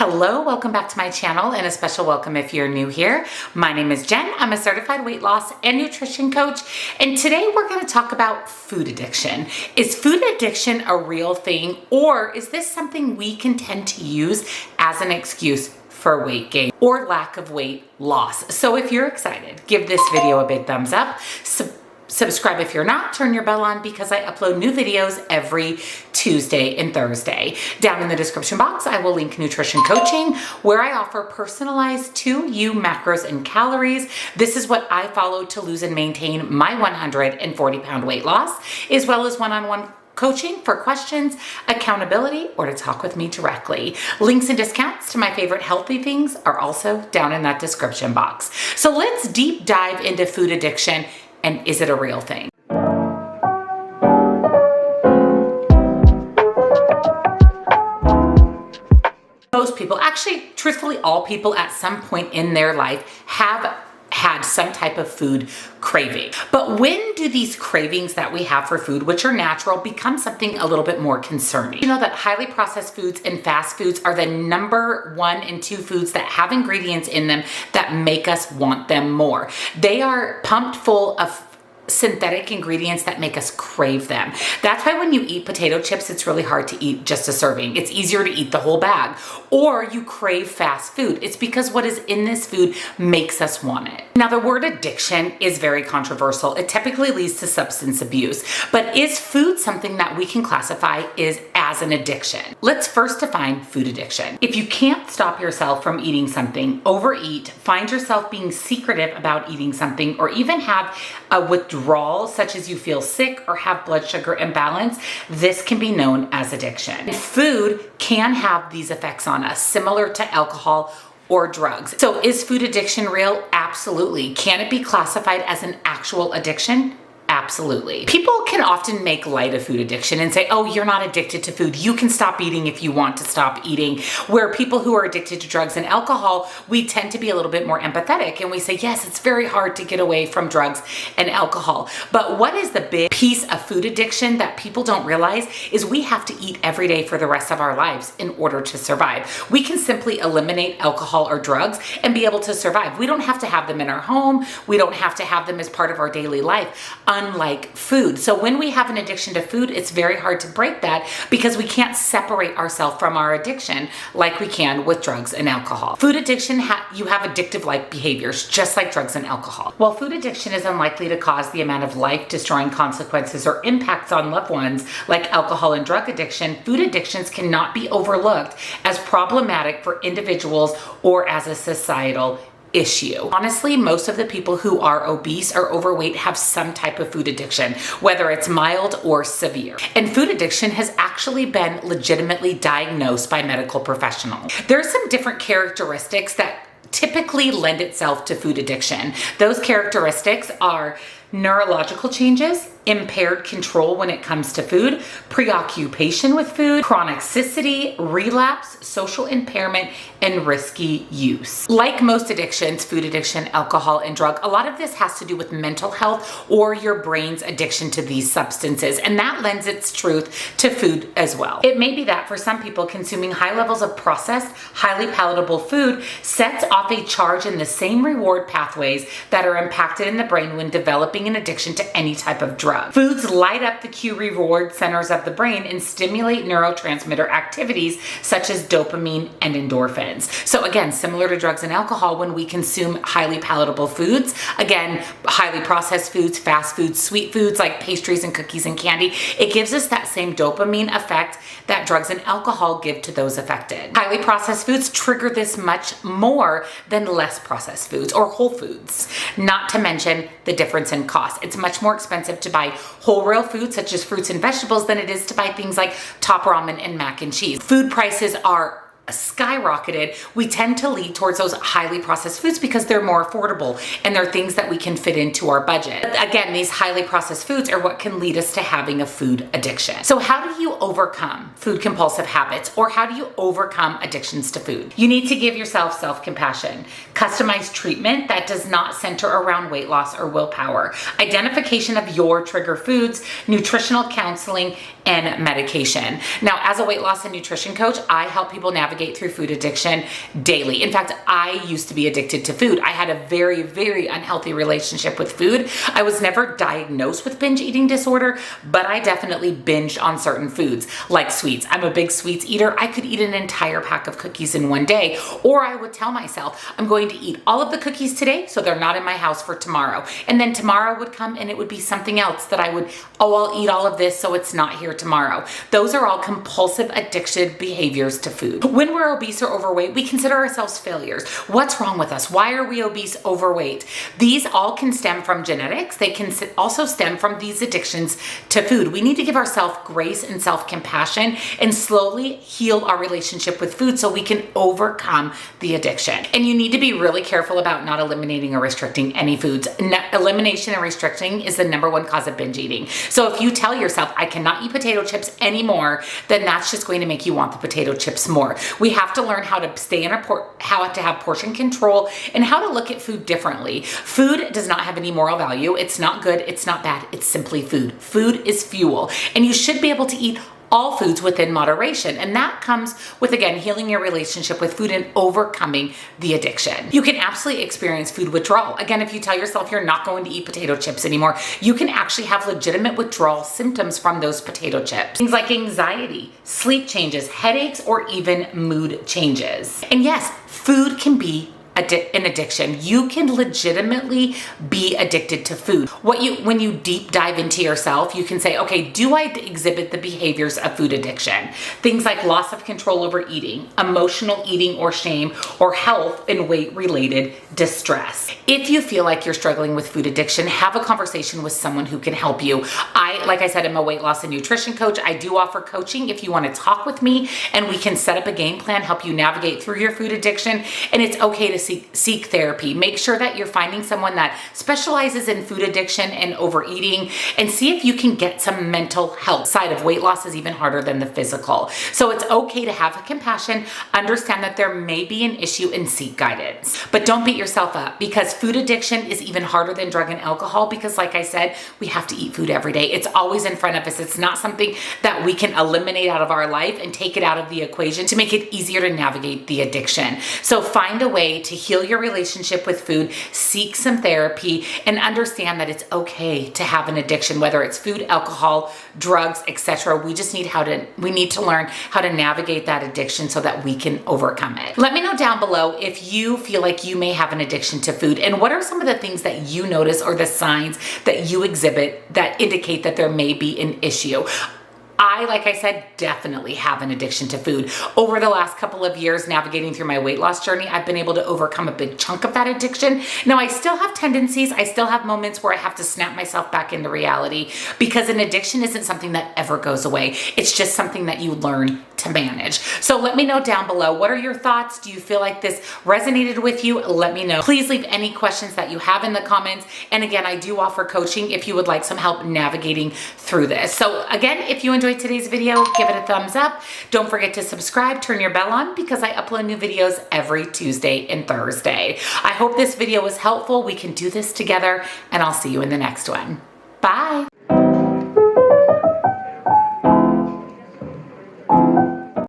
Hello, welcome back to my channel and a special welcome if you're new here. My name is Jen. I'm a certified weight loss and nutrition coach. And today we're going to talk about food addiction. Is food addiction a real thing, or is this something we can tend to use as an excuse for weight gain or lack of weight loss? So if you're excited, give this video a big thumbs up. Subscribe if you're not, turn your bell on because I upload new videos every Tuesday and Thursday. Down in the description box, I will link nutrition coaching where I offer personalized to you macros and calories. This is what I follow to lose and maintain my 140-pound weight loss, as well as one-on-one coaching for questions, accountability, or to talk with me directly. Links and discounts to my favorite healthy things are also down in that description box. So let's deep dive into food addiction. And is it a real thing? Most people, actually, truthfully, all people at some point in their life have had some type of food craving. But when do these cravings that we have for food, which are natural, become something a little bit more concerning? You know that highly processed foods and fast foods are the number 1 and 2 foods that have ingredients in them that make us want them more. They are pumped full of synthetic ingredients that make us crave them. That's why when you eat potato chips, it's really hard to eat just a serving. It's easier to eat the whole bag. Or you crave fast food. It's because what is in this food makes us want it. Now, the word addiction is very controversial. It typically leads to substance abuse. But is food something that we can classify as an addiction? Let's first define food addiction. If you can't stop yourself from eating something, overeat, find yourself being secretive about eating something, or even have a withdrawal, such as you feel sick or have blood sugar imbalance, this can be known as addiction. Food can have these effects on us, similar to alcohol or drugs. So is food addiction real? Absolutely. Can it be classified as an actual addiction? Absolutely. People can often make light of food addiction and say, oh, you're not addicted to food. You can stop eating if you want to stop eating. Where people who are addicted to drugs and alcohol, we tend to be a little bit more empathetic and we say, yes, it's very hard to get away from drugs and alcohol. But what is the big piece of food addiction that people don't realize is we have to eat every day for the rest of our lives in order to survive. We can simply eliminate alcohol or drugs and be able to survive. We don't have to have them in our home. We don't have to have them as part of our daily life. Unlike food. So when we have an addiction to food, it's very hard to break that because we can't separate ourselves from our addiction like we can with drugs and alcohol. Food addiction, you have addictive-like behaviors, just like drugs and alcohol. While food addiction is unlikely to cause the amount of life-destroying consequences or impacts on loved ones like alcohol and drug addiction, food addictions cannot be overlooked as problematic for individuals or as a societal issue. Honestly, most of the people who are obese or overweight have some type of food addiction, whether it's mild or severe. And food addiction has actually been legitimately diagnosed by medical professionals. There are some different characteristics that typically lend itself to food addiction. Those characteristics are neurological changes, impaired control when it comes to food, preoccupation with food, chronicity, relapse, social impairment, and risky use. Like most addictions, food addiction, alcohol, and drug, a lot of this has to do with mental health or your brain's addiction to these substances, and that lends its truth to food as well. It may be that for some people, consuming high levels of processed, highly palatable food sets off a charge in the same reward pathways that are impacted in the brain when developing an addiction to any type of drug. Foods light up the cue reward centers of the brain and stimulate neurotransmitter activities such as dopamine and endorphins. So again, similar to drugs and alcohol, when we consume highly palatable foods, again, highly processed foods, fast foods, sweet foods like pastries and cookies and candy, it gives us that same dopamine effect that drugs and alcohol give to those affected. Highly processed foods trigger this much more than less processed foods or whole foods, not to mention the difference in cost. It's much more expensive to buy whole real foods such as fruits and vegetables than it is to buy things like top ramen and mac and cheese. Food prices are skyrocketed, we tend to lead towards those highly processed foods because they're more affordable and they're things that we can fit into our budget. Again, these highly processed foods are what can lead us to having a food addiction. So how do you overcome food compulsive habits, or how do you overcome addictions to food? You need to give yourself self-compassion, customized treatment that does not center around weight loss or willpower, identification of your trigger foods, nutritional counseling, and medication. Now, as a weight loss and nutrition coach, I help people navigate navigate through food addiction daily. In fact, I used to be addicted to food. I had a very, very unhealthy relationship with food. I was never diagnosed with binge eating disorder, but I definitely binged on certain foods like sweets. I'm a big sweets eater. I could eat an entire pack of cookies in one day, or I would tell myself, I'm going to eat all of the cookies today so they're not in my house for tomorrow. And then tomorrow would come and it would be something else that I would, oh, I'll eat all of this so it's not here tomorrow. Those are all compulsive addiction behaviors to food. When we're obese or overweight, we consider ourselves failures. What's wrong with us? Why are we obese, overweight? These all can stem from genetics. They can also stem from these addictions to food. We need to give ourselves grace and self-compassion and slowly heal our relationship with food so we can overcome the addiction. And you need to be really careful about not eliminating or restricting any foods. Elimination and restricting is the #1 cause of binge eating. So if you tell yourself, I cannot eat potato chips anymore, then that's just going to make you want the potato chips more. We have to learn how to stay in how to have portion control and how to look at food differently. Food does not have any moral value. It's not good. It's not bad. It's simply food. Food is fuel, and you should be able to eat all foods within moderation. And that comes with, again, healing your relationship with food and overcoming the addiction. You can absolutely experience food withdrawal. Again, if you tell yourself you're not going to eat potato chips anymore, you can actually have legitimate withdrawal symptoms from those potato chips. Things like anxiety, sleep changes, headaches, or even mood changes. And yes, food can be an addiction. You can legitimately be addicted to food. When you deep dive into yourself, you can say, okay, do I exhibit the behaviors of food addiction? Things like loss of control over eating, emotional eating or shame, or health and weight related distress. If you feel like you're struggling with food addiction, have a conversation with someone who can help you. Like I said, I'm a weight loss and nutrition coach. I do offer coaching if you want to talk with me, and we can set up a game plan, help you navigate through your food addiction. And it's okay to seek therapy. Make sure that you're finding someone that specializes in food addiction and overeating, and see if you can get some mental help. Side of weight loss is even harder than the physical. So it's okay to have compassion, understand that there may be an issue, and seek guidance. But don't beat yourself up, because food addiction is even harder than drug and alcohol, because like I said, we have to eat food every day. It's always in front of us. It's not something that we can eliminate out of our life and take it out of the equation to make it easier to navigate the addiction. So find a way to heal your relationship with food, seek some therapy, and understand that it's okay to have an addiction, whether it's food, alcohol, drugs, etc. We need to learn how to navigate that addiction so that we can overcome it. Let me know down below if you feel like you may have an addiction to food, and what are some of the things that you notice or the signs that you exhibit that indicate that there may be an issue. Like I said, definitely have an addiction to food. Over the last couple of years navigating through my weight loss journey, I've been able to overcome a big chunk of that addiction. Now, I still have tendencies. I still have moments where I have to snap myself back into reality, because an addiction isn't something that ever goes away. It's just something that you learn to manage. So let me know down below, what are your thoughts? Do you feel like this resonated with you? Let me know. Please leave any questions that you have in the comments. And again, I do offer coaching if you would like some help navigating through this. So again, if you enjoyed today's video, give it a thumbs up. Don't forget to subscribe, turn your bell on, because I upload new videos every Tuesday and Thursday. I hope this video was helpful. We can do this together, and I'll see you in the next one. Bye.